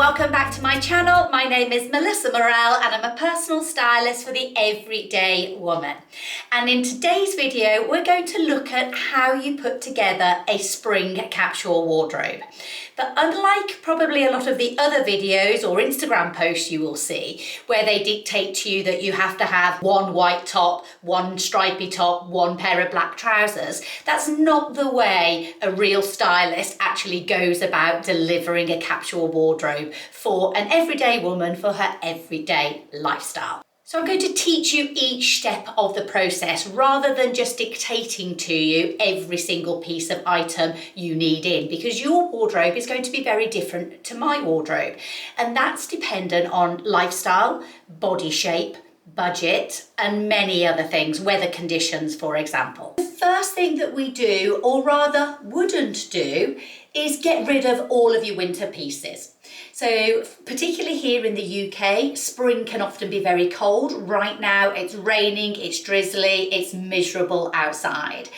welcome back to my channel. My name is Melissa Morell and I'm a personal stylist for the everyday woman. And in today's video, we're going to look at how you put together a spring capsule wardrobe. But unlike probably a lot of the other videos or Instagram posts you will see, where they dictate to you that you have to have one white top, one stripy top, one pair of black trousers, that's not the way a real stylist actually goes about delivering a capsule wardrobe for an everyday woman for her everyday lifestyle. So I'm going to teach you each step of the process rather than just dictating to you every single piece of item you need in, because your wardrobe is going to be very different to my wardrobe. And that's dependent on lifestyle, body shape, budget, and many other things, weather conditions, for example. The first thing that we do, or rather wouldn't do, is get rid of all of your winter pieces. So particularly here in the UK, spring can often be very cold. Right now it's raining, it's drizzly, it's miserable outside.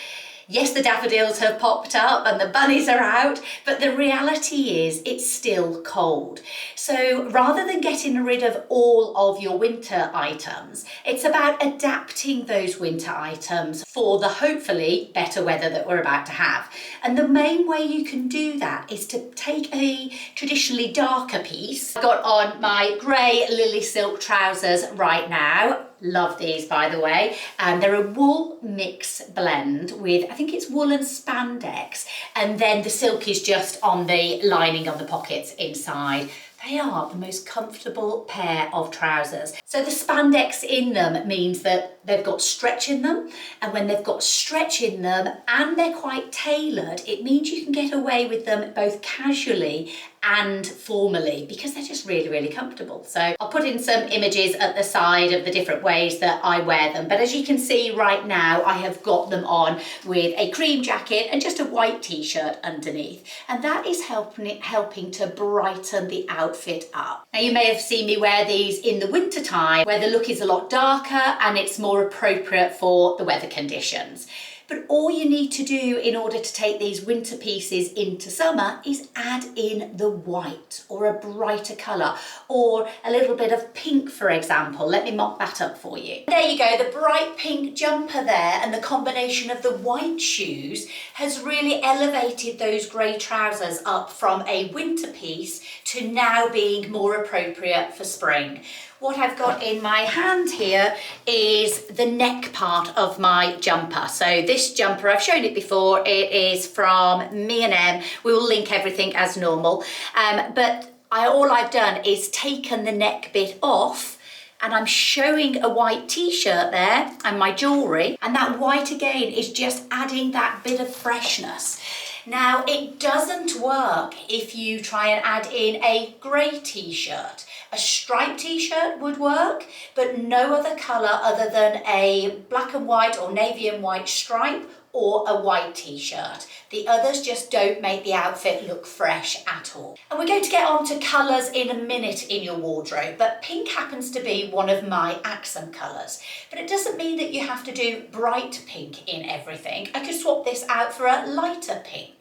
Yes, the daffodils have popped up and the bunnies are out, but the reality is it's still cold. So rather than getting rid of all of your winter items, it's about adapting those winter items for the hopefully better weather that we're about to have. And the main way you can do that is to take a traditionally darker piece. I've got on my grey LILYSILK trousers right now. Love these, by the way. They're a wool mix blend with, I think it's wool and spandex, and then the silk is just on the lining of the pockets inside. They are the most comfortable pair of trousers. So the spandex in them means that they've got stretch in them, and when they've got stretch in them and they're quite tailored, it means you can get away with them both casually and formally because they're just really, really comfortable. So I'll put in some images at the side of the different ways that I wear them. But as you can see right now, I have got them on with a cream jacket and just a white t-shirt underneath. And that is helping to brighten the outfit up. Now you may have seen me wear these in the winter time where the look is a lot darker and it's more appropriate for the weather conditions. But all you need to do in order to take these winter pieces into summer is add in the white or a brighter colour or a little bit of pink, for example. Let me mock that up for you. There you go, the bright pink jumper there and the combination of the white shoes has really elevated those grey trousers up from a winter piece to now being more appropriate for spring. What I've got in my hand here is the neck part of my jumper. So this jumper, I've shown it before, it is from M&M. We will link everything as normal. But all I've done is taken the neck bit off and I'm showing a white t-shirt there and my jewellery. And that white again is just adding that bit of freshness. Now, it doesn't work if you try and add in a grey t-shirt. A striped t-shirt would work, but no other colour other than a black and white or navy and white stripe or a white t-shirt. The others just don't make the outfit look fresh at all. And we're going to get on to colours in a minute in your wardrobe, but pink happens to be one of my accent colours. But it doesn't mean that you have to do bright pink in everything. I could swap this out for a lighter pink.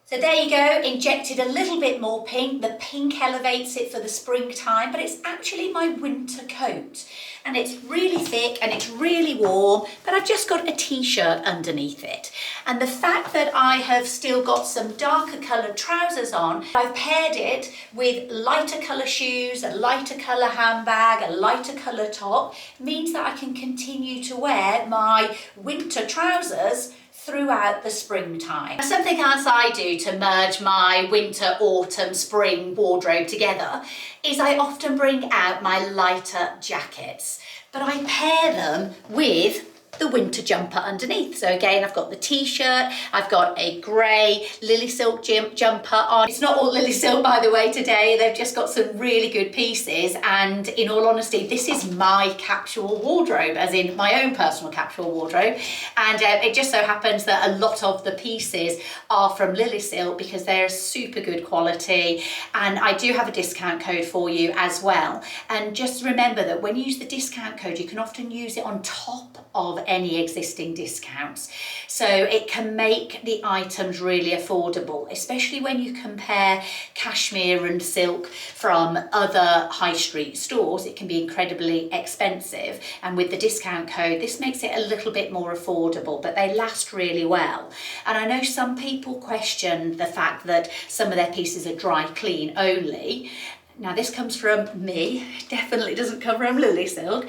So there you go, injected a little bit more pink. The pink elevates it for the springtime, but it's actually my winter coat. And it's really thick and it's really warm, but I've just got a t-shirt underneath it. And the fact that I have still got some darker coloured trousers on, I've paired it with lighter colour shoes, a lighter colour handbag, a lighter colour top, means that I can continue to wear my winter trousers throughout the springtime. Something else I do to merge my winter, autumn, spring wardrobe together is I often bring out my lighter jackets, but I pair them with the winter jumper underneath. So again, I've got the t-shirt, I've got a grey LILYSILK jumper on. It's not all LILYSILK, by the way, today. They've just got some really good pieces. And in all honesty, this is my capsule wardrobe, as in my own personal capsule wardrobe. And it just so happens that a lot of the pieces are from LILYSILK because they're super good quality. And I do have a discount code for you as well. And just remember that when you use the discount code, you can often use it on top of any existing discounts. So it can make the items really affordable, especially when you compare cashmere and silk from other high street stores. It can be incredibly expensive, and with the discount code this makes it a little bit more affordable, but they last really well. And I know some people question the fact that some of their pieces are dry clean only. Now this comes from me, definitely doesn't come from LILYSILK.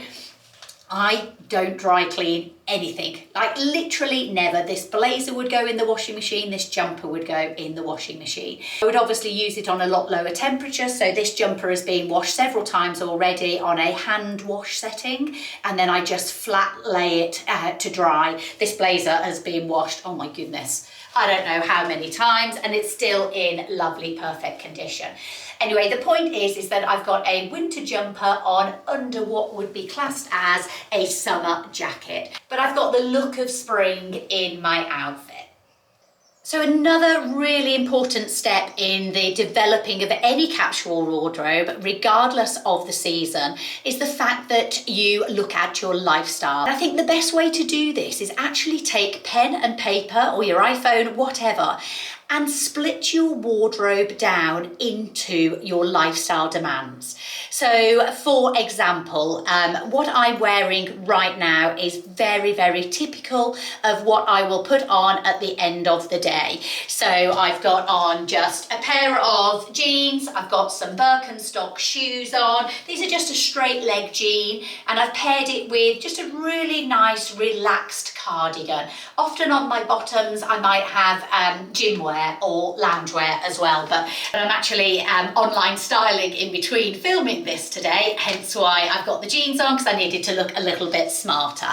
I don't dry clean anything, like literally never. This blazer would go in the washing machine, this jumper would go in the washing machine. I would obviously use it on a lot lower temperature, so this jumper has been washed several times already on a hand wash setting, and then I just flat lay it to dry. This blazer has been washed, oh my goodness, I don't know how many times, and it's still in lovely, perfect condition. Anyway, the point is that I've got a winter jumper on under what would be classed as a summer jacket, but I've got the look of spring in my outfit. So another really important step in the developing of any capsule wardrobe, regardless of the season, is the fact that you look at your lifestyle. And I think the best way to do this is actually take pen and paper or your iPhone, whatever, and split your wardrobe down into your lifestyle demands. So for example, what I'm wearing right now is very, very typical of what I will put on at the end of the day. So I've got on just a pair of jeans, I've got some Birkenstock shoes on. These are just a straight leg jean, and I've paired it with just a really nice relaxed cardigan. Often on my bottoms I might have gym wear or loungewear as well, but I'm actually online styling in between filming this today, hence why I've got the jeans on, because I needed to look a little bit smarter.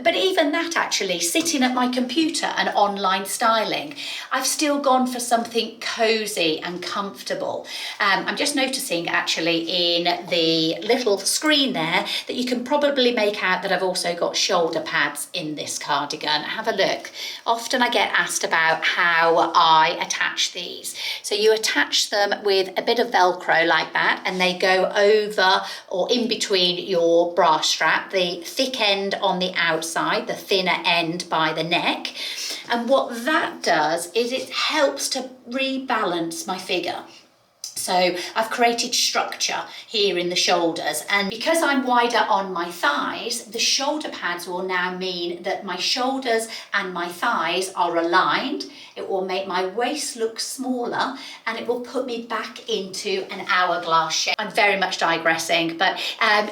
But even that, actually sitting at my computer and online styling, I've still gone for something cozy and comfortable. I'm just noticing actually in the little screen there that you can probably make out that I've also got shoulder pads in this cardigan. Have a look. Often I get asked about how I attach these. So you attach them with a bit of Velcro like that, and they go over or in between your bra strap, the thick end on the outside, the thinner end by the neck. And what that does is it helps to rebalance my figure. So I've created structure here in the shoulders, and because I'm wider on my thighs, the shoulder pads will now mean that my shoulders and my thighs are aligned. It will make my waist look smaller, and it will put me back into an hourglass shape. I'm very much digressing, but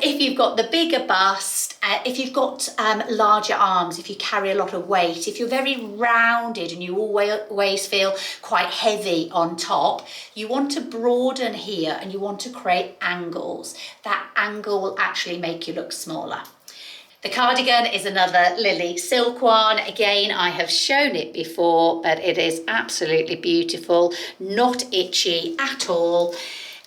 if you've got the bigger bust, if you've got larger arms, if you carry a lot of weight, if you're very rounded and you always feel quite heavy on top, you want to broaden here and you want to create angles. That angle will actually make you look smaller. The cardigan is another LILYSILK one. Again, I have shown it before, but it is absolutely beautiful, not itchy at all.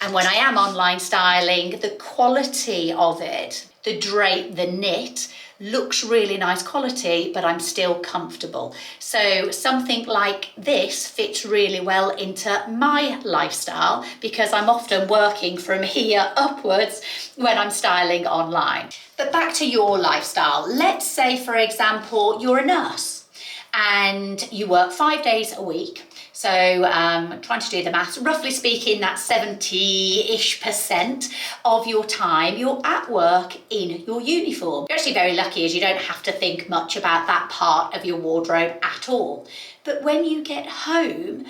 And when I am online styling, the quality of it, the drape, the knit, looks really nice quality, but I'm still comfortable. So something like this fits really well into my lifestyle, because I'm often working from here upwards when I'm styling online. But back to your lifestyle. Let's say, for example, you're a nurse and you work 5 days a week. So trying to do the maths, roughly speaking, that's 70-ish% of your time you're at work in your uniform. You're actually very lucky, as you don't have to think much about that part of your wardrobe at all. But when you get home,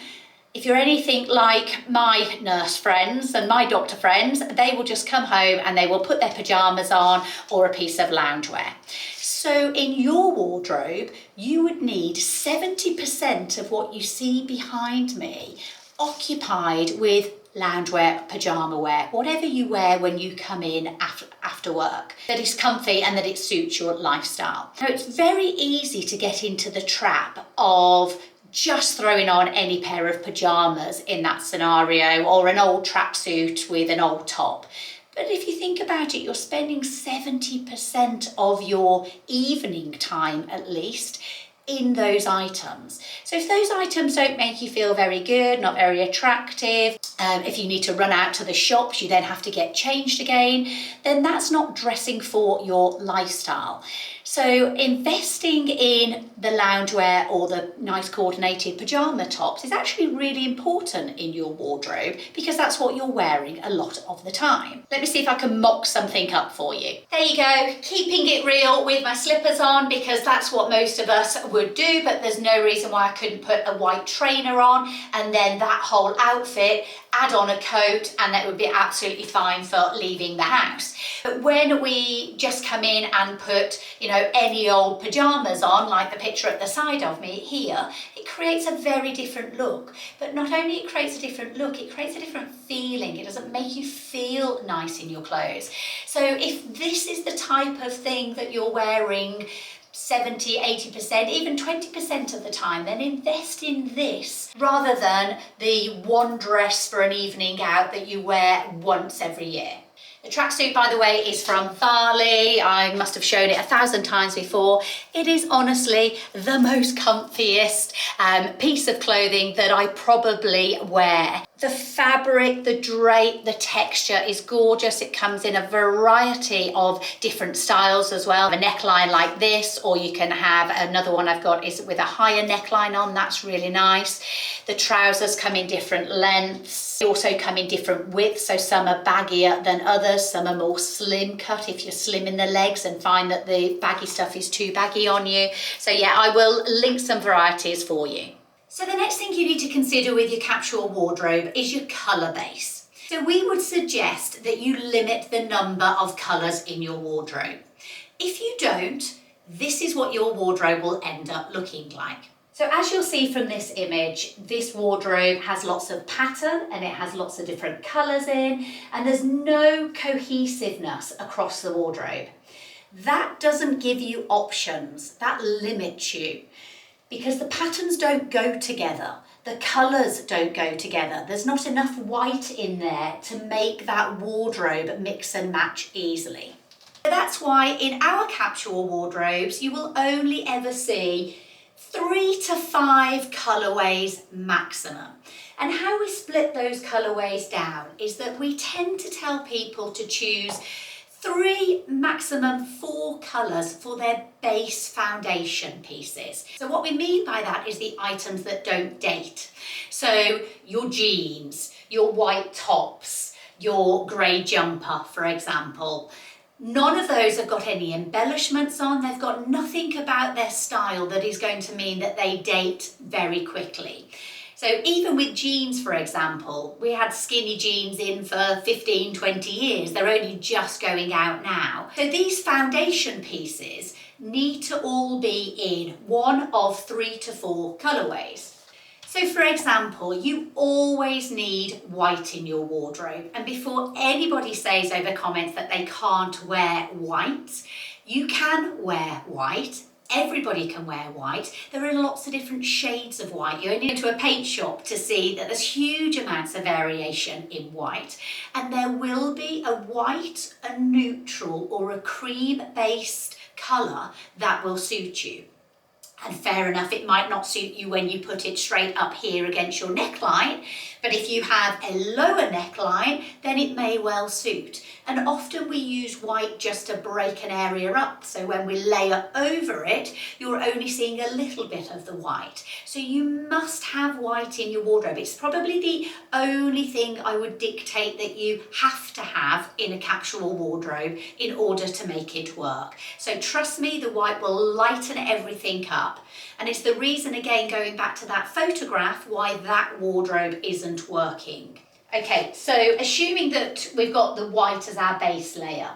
if you're anything like my nurse friends and my doctor friends, they will just come home and they will put their pajamas on or a piece of loungewear. So in your wardrobe, you would need 70% of what you see behind me occupied with loungewear, pajama wear, whatever you wear when you come in after work, that is comfy and that it suits your lifestyle. Now, it's very easy to get into the trap of just throwing on any pair of pajamas in that scenario, or an old tracksuit with an old top. But if you think about it, you're spending 70% of your evening time, at least, in those items. So if those items don't make you feel very good, not very attractive, If you need to run out to the shops, you then have to get changed again, then that's not dressing for your lifestyle. So investing in the loungewear or the nice coordinated pyjama tops is actually really important in your wardrobe because that's what you're wearing a lot of the time. Let me see if I can mock something up for you. There you go, keeping it real with my slippers on because that's what most of us would do, but there's no reason why I couldn't put a white trainer on and then that whole outfit, add on a coat, and that would be absolutely fine for leaving the house. But when we just come in and put, you know, any old pajamas on, like the picture at the side of me here, it creates a very different look. But not only it creates a different look, it creates a different feeling. It doesn't make you feel nice in your clothes. So if this is the type of thing that you're wearing 70, 80%, even 20% of the time, then invest in this rather than the one dress for an evening out that you wear once every year. The tracksuit, by the way, is from Farley. I must have shown it 1,000 times before. It is honestly the most comfiest piece of clothing that I probably wear. The fabric, the drape, the texture is gorgeous. It comes in a variety of different styles as well. A neckline like this, or you can have another one I've got is with a higher neckline on. That's really nice. The trousers come in different lengths. They also come in different widths, so some are baggier than others. Some are more slim cut if you're slim in the legs and find that the baggy stuff is too baggy on you. So yeah, I will link some varieties for you. So the next thing you need to consider with your capsule wardrobe is your colour base. So we would suggest that you limit the number of colours in your wardrobe. If you don't, this is what your wardrobe will end up looking like. So as you'll see from this image, this wardrobe has lots of pattern and it has lots of different colours in, and there's no cohesiveness across the wardrobe. That doesn't give you options, that limits you. Because the patterns don't go together, the colours don't go together. There's not enough white in there to make that wardrobe mix and match easily. That's why in our capsule wardrobes, you will only ever see 3 to 5 colourways maximum. And how we split those colourways down is that we tend to tell people to choose 3, maximum 4 colours for their base foundation pieces. So what we mean by that is the items that don't date. So your jeans, your white tops, your grey jumper, for example. None of those have got any embellishments on. They've got nothing about their style that is going to mean that they date very quickly. So even with jeans, for example, we had skinny jeans in for 15, 20 years. They're only just going out now. So these foundation pieces need to all be in one of 3 to 4 colourways. So for example, you always need white in your wardrobe. And before anybody says over comments that they can't wear white, you can wear white. Everybody can wear white. There are lots of different shades of white. You only go to a paint shop to see that there's huge amounts of variation in white. And there will be a white, a neutral, or a cream-based colour that will suit you. And fair enough, it might not suit you when you put it straight up here against your neckline, but if you have a lower neckline, then it may well suit. And often we use white just to break an area up, so when we layer over it, you're only seeing a little bit of the white. So you must have white in your wardrobe. It's probably the only thing I would dictate that you have to have in a capsule wardrobe in order to make it work. So trust me, the white will lighten everything up. And it's the reason, again, going back to that photograph, why that wardrobe isn't working. Okay, so assuming that we've got the white as our base layer,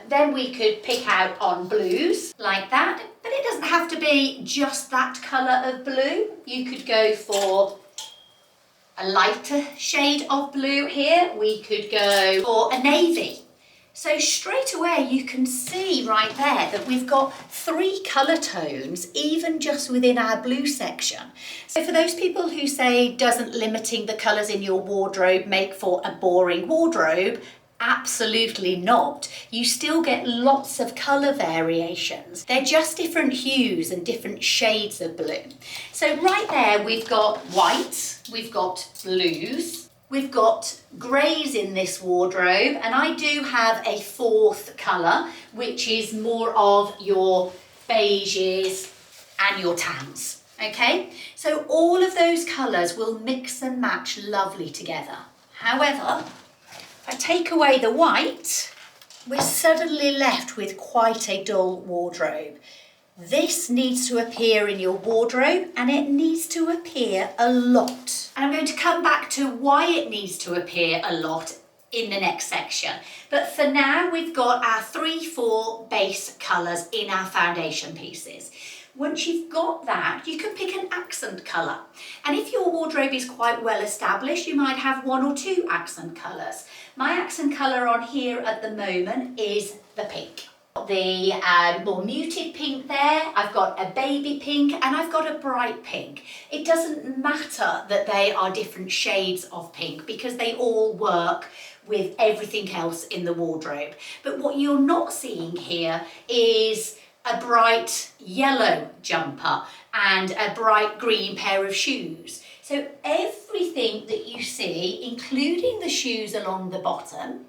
then we could pick out on blues like that, but it doesn't have to be just that colour of blue. You could go for a lighter shade of blue here. We could go for a navy. So straight away you can see right there that we've got 3 colour tones even just within our blue section. So for those people who say, doesn't limiting the colours in your wardrobe make for a boring wardrobe? Absolutely not. You still get lots of colour variations. They're just different hues and different shades of blue. So right there we've got white, we've got blues, We've got greys in this wardrobe, and I do have a fourth colour, which is more of your beiges and your tans. Okay, so all of those colours will mix and match lovely together. However, if I take away the white, we're suddenly left with quite a dull wardrobe. This needs to appear in your wardrobe, and it needs to appear a lot. And I'm going to come back to why it needs to appear a lot in the next section. But for now, we've got our 3-4 base colours in our foundation pieces. Once you've got that, you can pick an accent colour. And if your wardrobe is quite well established, you might have 1 or 2 accent colours. My accent colour on here at the moment is the pink. The more muted pink there, I've got a baby pink, and I've got a bright pink. It doesn't matter that they are different shades of pink because they all work with everything else in the wardrobe. But what you're not seeing here is a bright yellow jumper and a bright green pair of shoes. So everything that you see, including the shoes along the bottom,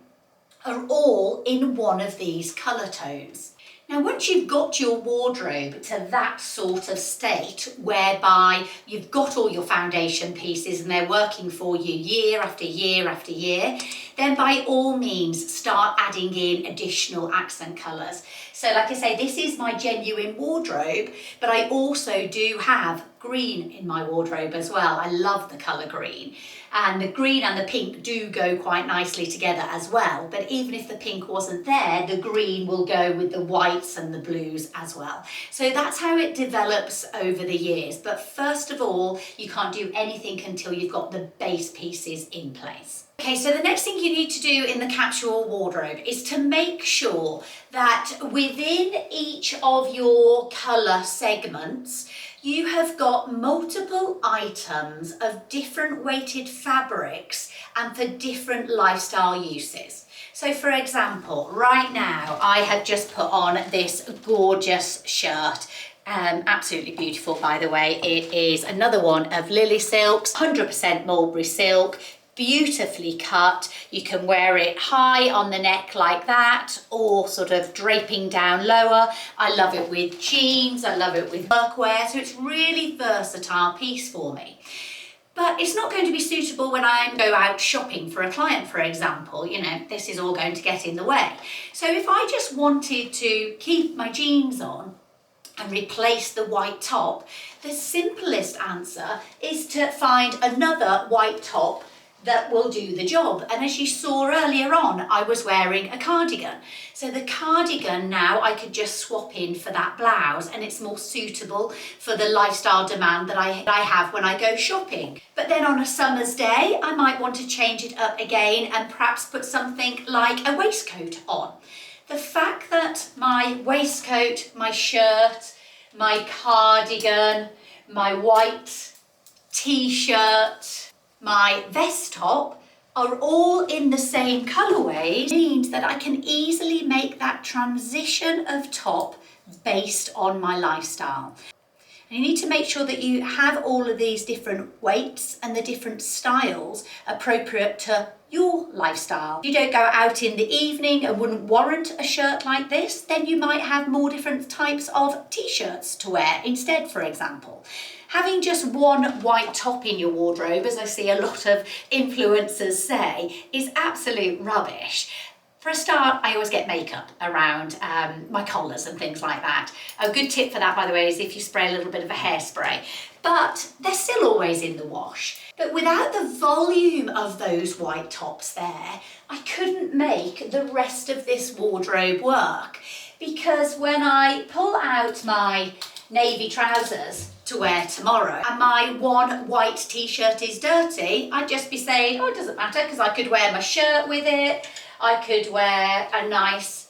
are all in one of these colour tones. Now, once you've got your wardrobe to that sort of state whereby you've got all your foundation pieces and they're working for you year after year after year, then by all means start adding in additional accent colours. So like I say, this is my genuine wardrobe, but I also do have green in my wardrobe as well. I love the colour green. And the green and the pink do go quite nicely together as well. But even if the pink wasn't there, the green will go with the whites and the blues as well. So that's how it develops over the years. But first of all, you can't do anything until you've got the base pieces in place. Okay, so the next thing you need to do in the capsule wardrobe is to make sure that within each of your colour segments, you have got multiple items of different weighted fabrics and for different lifestyle uses. So for example, right now I have just put on this gorgeous shirt. Absolutely beautiful, by the way. It is another one of LILYSILK's 100% mulberry silk. Beautifully cut. You can wear it high on the neck like that or sort of draping down lower. I love it with jeans, I love it with workwear, so it's really versatile piece for me. But it's not going to be suitable when I go out shopping for a client, for example. You know, this is all going to get in the way. So if I just wanted to keep my jeans on and replace the white top, the simplest answer is to find another white top that will do the job. And as you saw earlier on, I was wearing a cardigan. So the cardigan now I could just swap in for that blouse, and it's more suitable for the lifestyle demand that I have when I go shopping. But then on a summer's day, I might want to change it up again and perhaps put something like a waistcoat on. The fact that my waistcoat, my shirt, my cardigan, my white t-shirt, my vest top are all in the same colourway means that I can easily make that transition of top based on my lifestyle. And you need to make sure that you have all of these different weights and the different styles appropriate to your lifestyle. If you don't go out in the evening and wouldn't warrant a shirt like this, then you might have more different types of t-shirts to wear instead, for example. Having just one white top in your wardrobe, as I see a lot of influencers say, is absolute rubbish. For a start, I always get makeup around my collars and things like that. A good tip for that, by the way, is if you spray a little bit of a hairspray. But they're still always in the wash. But without the volume of those white tops there, I couldn't make the rest of this wardrobe work. Because when I pull out my navy trousers to wear tomorrow and my one white t-shirt is dirty, I'd just be saying, oh, it doesn't matter, because I could wear my shirt with it. I could wear a nice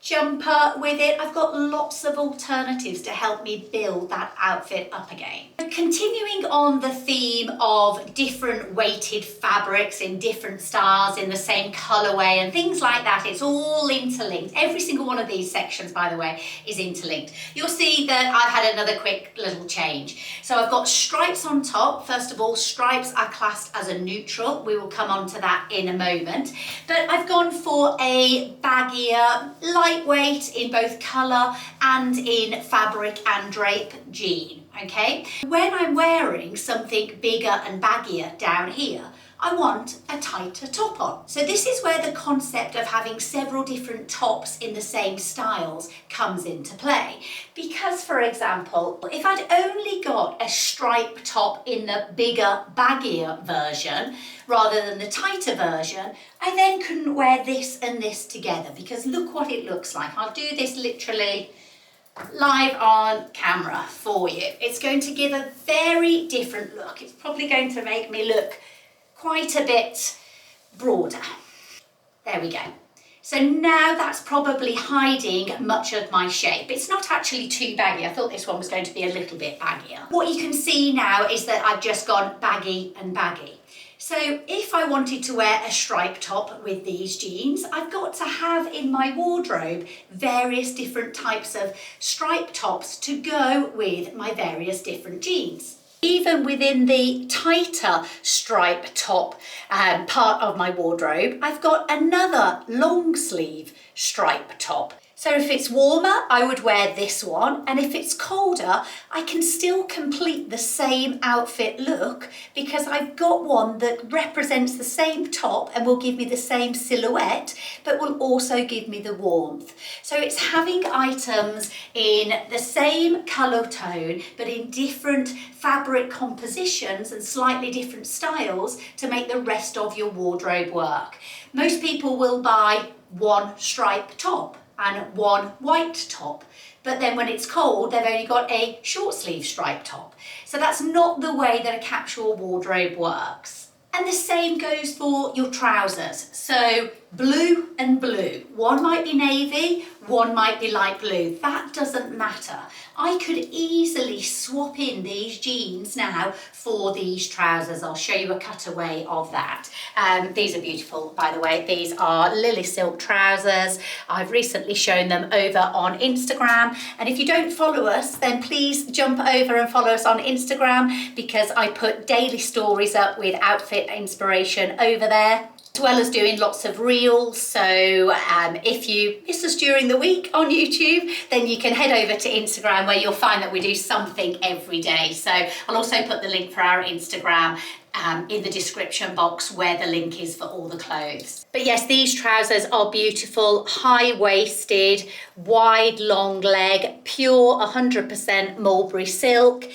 jumper with it. I've got lots of alternatives to help me build that outfit up again. Continuing on the theme of different weighted fabrics in different styles in the same colorway and things like that, it's all interlinked. Every single one of these sections, by the way, is interlinked. You'll see that I've had another quick little change. So I've got stripes on top. First of all, stripes are classed as a neutral. We will come on to that in a moment. But I've gone for a baggier, lightweight in both color and in fabric and drape jean. Okay, when I'm wearing something bigger and baggier down here, I want a tighter top on. So this is where the concept of having several different tops in the same styles comes into play. Because, for example, if I'd only got a stripe top in the bigger, baggier version, rather than the tighter version, I then couldn't wear this and this together, because look what it looks like. I'll do this literally live on camera for you. It's going to give a very different look. It's probably going to make me look quite a bit broader. There we go. So now that's probably hiding much of my shape. It's not actually too baggy. I thought this one was going to be a little bit baggier. What you can see now is that I've just gone baggy and baggy. So if I wanted to wear a stripe top with these jeans, I've got to have in my wardrobe various different types of stripe tops to go with my various different jeans. Even within the tighter stripe top part of my wardrobe, I've got another long sleeve stripe top. So if it's warmer, I would wear this one, and if it's colder, I can still complete the same outfit look because I've got one that represents the same top and will give me the same silhouette, but will also give me the warmth. So it's having items in the same colour tone, but in different fabric compositions and slightly different styles to make the rest of your wardrobe work. Most people will buy one stripe top and one white top, but then when it's cold they've only got a short sleeve stripe top. So that's not the way that a capsule wardrobe works. And the same goes for your trousers. So blue and blue. One might be navy, one might be light blue. That doesn't matter. I could easily swap in these jeans now for these trousers. I'll show you a cutaway of that. These are beautiful, by the way. These are LILYSILK trousers. I've recently shown them over on Instagram. And if you don't follow us, then please jump over and follow us on Instagram, because I put daily stories up with outfit inspiration over there, as well as doing lots of reels. So if you miss us during the week on YouTube, then you can head over to Instagram, where you'll find that we do something every day. So I'll also put the link for our Instagram in the description box, where the link is for all the clothes. But yes, these trousers are beautiful, high-waisted, wide long leg, pure 100% mulberry silk.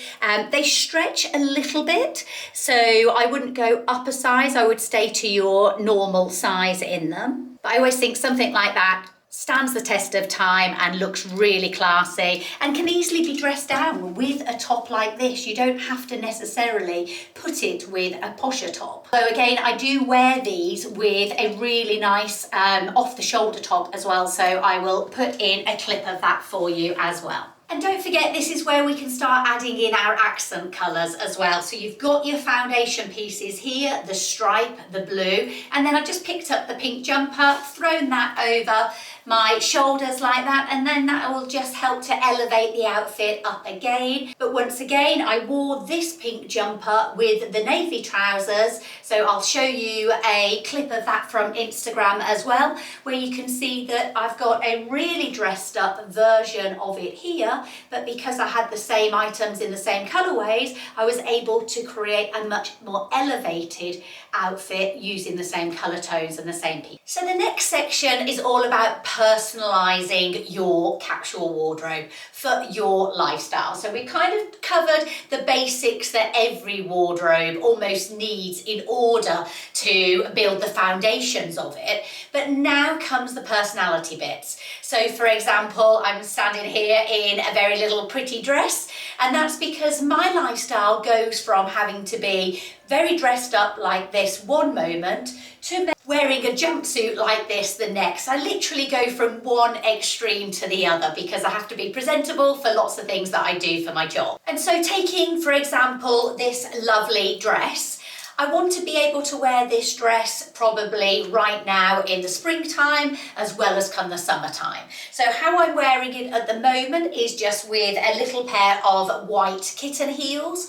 They stretch a little bit, so I wouldn't go up a size. I would stay to your normal size in them. But I always think something like that stands the test of time and looks really classy, and can easily be dressed down with a top like this. You don't have to necessarily put it with a posher top. So again, I do wear these with a really nice off-the-shoulder top as well, so I will put in a clip of that for you as well. And don't forget, this is where we can start adding in our accent colours as well. So you've got your foundation pieces here, the stripe, the blue, and then I've just picked up the pink jumper, thrown that over my shoulders like that, and then that will just help to elevate the outfit up again. But once again, I wore this pink jumper with the navy trousers, so I'll show you a clip of that from Instagram as well, where you can see that I've got a really dressed up version of it here, but because I had the same items in the same colorways, I was able to create a much more elevated outfit using the same color tones and the same piece. So the next section is all about personalizing your capsule wardrobe for your lifestyle. So we kind of covered the basics that every wardrobe almost needs in order to build the foundations of it, but now comes the personality bits. So for example, I'm standing here in a very little pretty dress, and that's because my lifestyle goes from having to be very dressed up like this one moment to wearing a jumpsuit like this the next. I literally go from one extreme to the other because I have to be presentable for lots of things that I do for my job. And so taking, for example, this lovely dress, I want to be able to wear this dress probably right now in the springtime as well as come the summertime. So how I'm wearing it at the moment is just with a little pair of white kitten heels.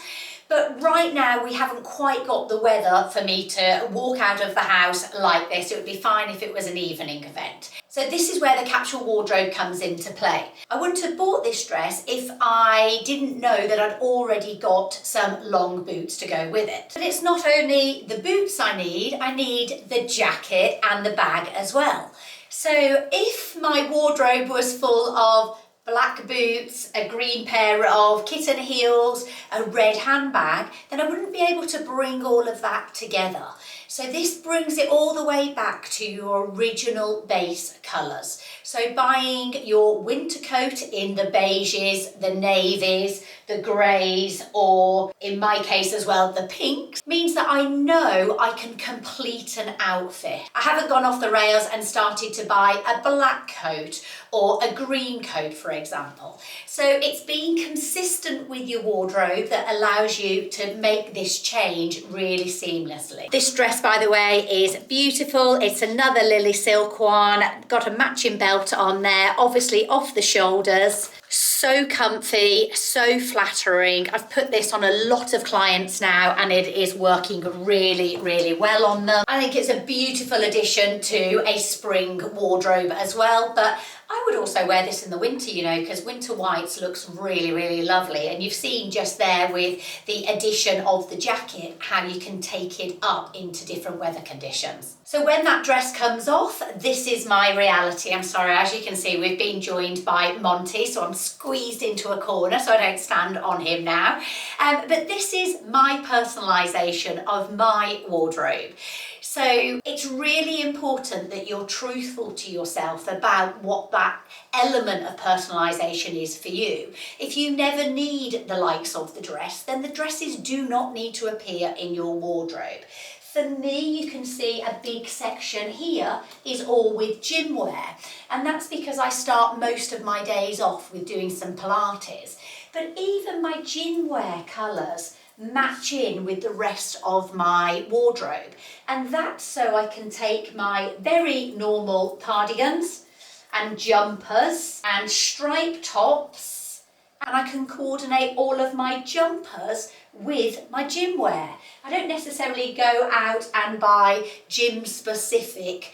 But right now we haven't quite got the weather for me to walk out of the house like this. It would be fine if it was an evening event. So this is where the capsule wardrobe comes into play. I wouldn't have bought this dress if I didn't know that I'd already got some long boots to go with it. But it's not only the boots I need the jacket and the bag as well. So if my wardrobe was full of black boots, a green pair of kitten heels, a red handbag, then I wouldn't be able to bring all of that together. So this brings it all the way back to your original base colours. So buying your winter coat in the beiges, the navies, the greys, or in my case as well, the pinks, means that I know I can complete an outfit. I haven't gone off the rails and started to buy a black coat or a green coat, for example. So it's being consistent with your wardrobe that allows you to make this change really seamlessly. This dress, by the way, is beautiful. It's another LILYSILK one. Got a matching belt on there, obviously off the shoulders. So comfy, so flattering. I've put this on a lot of clients now and it is working really, really well on them. I think it's a beautiful addition to a spring wardrobe as well, but I would also wear this in the winter, you know, because winter whites looks really, really lovely. And you've seen just there with the addition of the jacket, how you can take it up into different weather conditions. So when that dress comes off, this is my reality. I'm sorry, as you can see, we've been joined by Monty, so I'm squeezed into a corner so I don't stand on him now. But this is my personalisation of my wardrobe. So it's really important that you're truthful to yourself about what that element of personalisation is for you. If you never need the likes of the dress, then the dresses do not need to appear in your wardrobe. For me, you can see a big section here is all with gym wear, and that's because I start most of my days off with doing some Pilates. But even my gym wear colours match in with the rest of my wardrobe, and that's so I can take my very normal cardigans and jumpers and striped tops, and I can coordinate all of my jumpers with my gym wear. I don't necessarily go out and buy gym specific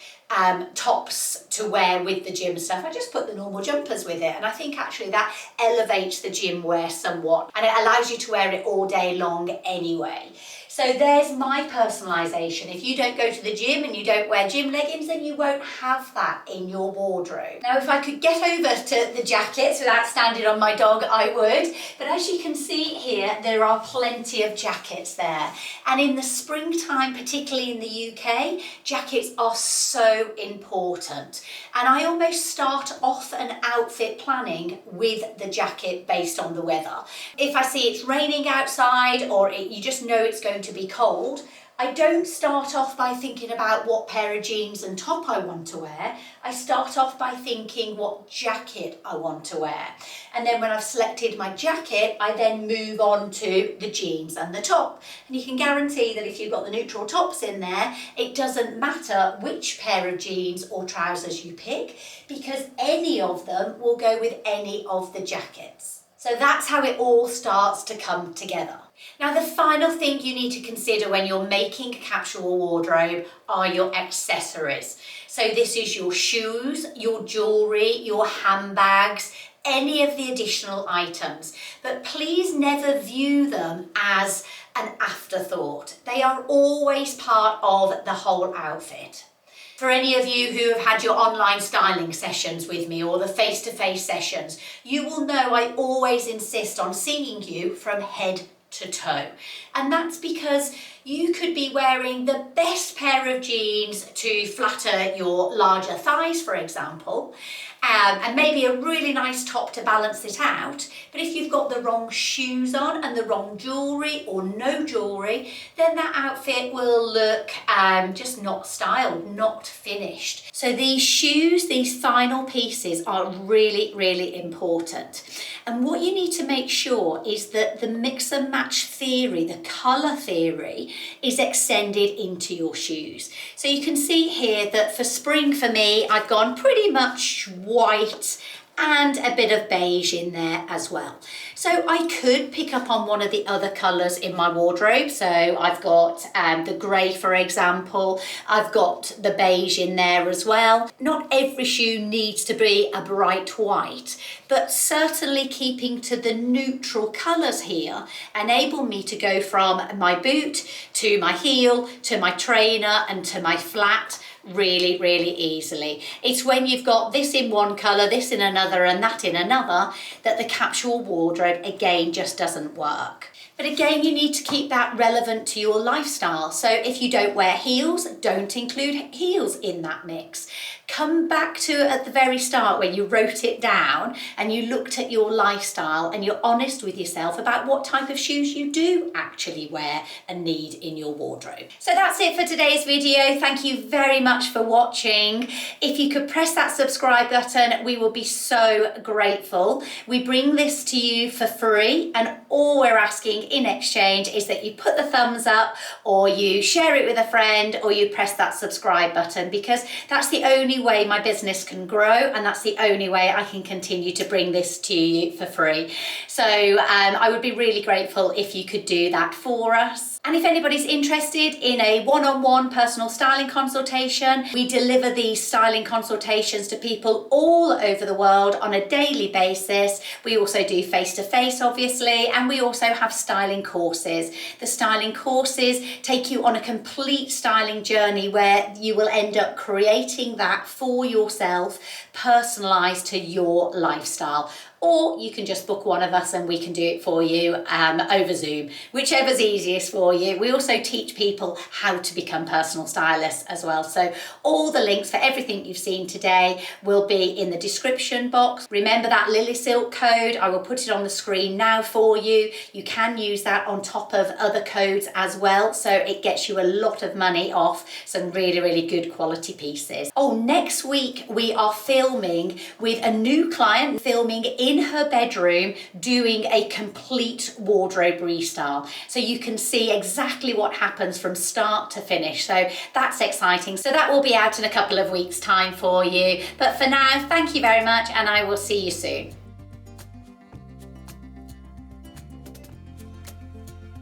tops to wear with the gym stuff. I just put the normal jumpers with it, and I think actually that elevates the gym wear somewhat, and it allows you to wear it all day long anyway. So there's my personalisation. If you don't go to the gym and you don't wear gym leggings, then you won't have that in your wardrobe. Now, if I could get over to the jackets without standing on my dog, I would. But as you can see here, there are plenty of jackets there. And in the springtime, particularly in the UK, jackets are so important. And I almost start off an outfit planning with the jacket based on the weather. If I see it's raining outside or you just know it's going to be cold, I don't start off by thinking about what pair of jeans and top I want to wear. I start off by thinking what jacket I want to wear. And then when I've selected my jacket, I then move on to the jeans and the top. And you can guarantee that if you've got the neutral tops in there, it doesn't matter which pair of jeans or trousers you pick, because any of them will go with any of the jackets. So that's how it all starts to come together. Now, the final thing you need to consider when you're making a capsule wardrobe are your accessories. So this is your shoes, your jewellery, your handbags, any of the additional items. But please never view them as an afterthought. They are always part of the whole outfit. For any of you who have had your online styling sessions with me or the face-to-face sessions, you will know I always insist on seeing you from head to toe. And that's because you could be wearing the best pair of jeans to flatter your larger thighs, for example, and maybe a really nice top to balance it out. But if you've got the wrong shoes on and the wrong jewellery or no jewellery, then that outfit will look just not styled, not finished. So these shoes, these final pieces are really, really important. And what you need to make sure is that the mix and match theory, the colour theory, is extended into your shoes. So you can see here that for spring for me, I've gone pretty much white and a bit of beige in there as well. So I could pick up on one of the other colours in my wardrobe. So I've got the grey, for example. I've got the beige in there as well. Not every shoe needs to be a bright white, but certainly keeping to the neutral colours here enable me to go from my boot to my heel to my trainer and to my flat really, really easily. It's when you've got this in one colour, this in another and that in another, that the capsule wardrobe again just doesn't work. But again, you need to keep that relevant to your lifestyle. So if you don't wear heels, don't include heels in that mix. Come back to at the very start where you wrote it down and you looked at your lifestyle and you're honest with yourself about what type of shoes you do actually wear and need in your wardrobe. So that's it for today's video. Thank you very much for watching. If you could press that subscribe button, we will be so grateful. We bring this to you for free, and all we're asking in exchange is that you put the thumbs up or you share it with a friend or you press that subscribe button, because that's the only way my business can grow and that's the only way I can continue to bring this to you for free. So I would be really grateful if you could do that for us. And if anybody's interested in a one-on-one personal styling consultation, we deliver these styling consultations to people all over the world on a daily basis. We also do face-to-face, obviously, and we also have styling courses. The styling courses take you on a complete styling journey where you will end up creating that for yourself, personalised to your lifestyle. Or you can just book one of us and we can do it for you over Zoom, whichever's easiest for you. We also teach people how to become personal stylists as well. So all the links for everything you've seen today will be in the description box. Remember that LILYSILK code, I will put it on the screen now for you. You can use that on top of other codes as well. So it gets you a lot of money off some really, really good quality pieces. Oh, next week we are filming with a new client, filming in her bedroom, doing a complete wardrobe restyle. So you can see exactly what happens from start to finish. So that's exciting. So that will be out in a couple of weeks' time for you. But for now, thank you very much and I will see you soon.